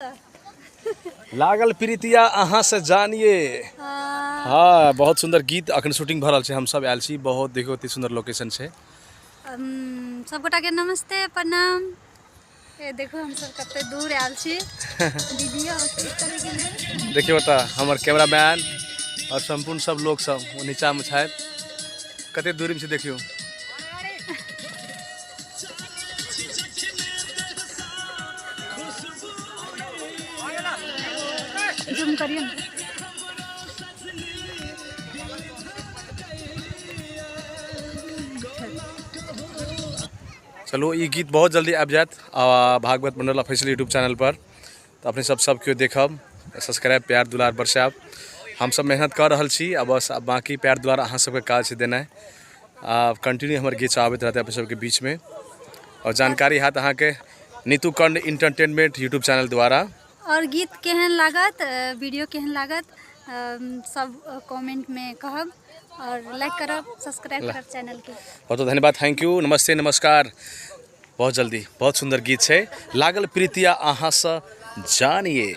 लागल प्रीतिया अहाँ से जानिए। हाँ बहुत सुंदर गीत अखन शूटिंग भ रहल छै, हम सब आयल छी। बहुत देखो अति सुंदर लोकेशन छै। सब गोटा के नमस्ते प्रणाम। ए देखो हम सब कते दूर आयल छी। दीदिया देखियो त हमर कैमरामैन और संपूर्ण सब लोग सब वो नीचा में छथि, कते दूरी में छै देखियो। जूम करियो ना। चलो ये गीत बहुत जल्दी आबि जायत भागवत मंडल ऑफिशियल यूट्यूब चैनल पर, तो अपने सब केओ देखब, सब्सक्राइब प्यार दुलार बरसाब। हम सब मेहनत कर रहल छी, अब बस बाकी प्यार दुलार अहाँ सबके काज छै देनाइ। कंटिन्यू हमर गीत आबैत रहतै अपने सबके बीच में, और जानकारी हैत अहाँ के नीतू कंड इंटरटेनमेंट यूट्यूब चैनल द्वारा। और गीत केहन लागत, वीडियो केहन लागत, सब कमेंट में कहब और लाइक करब, सब्सक्राइब करब चैनल के। बहुत धन्यवाद, थैंक यू, नमस्ते नमस्कार। बहुत जल्दी बहुत सुंदर गीत है लागल प्रीतिया अहाँ से जानिए।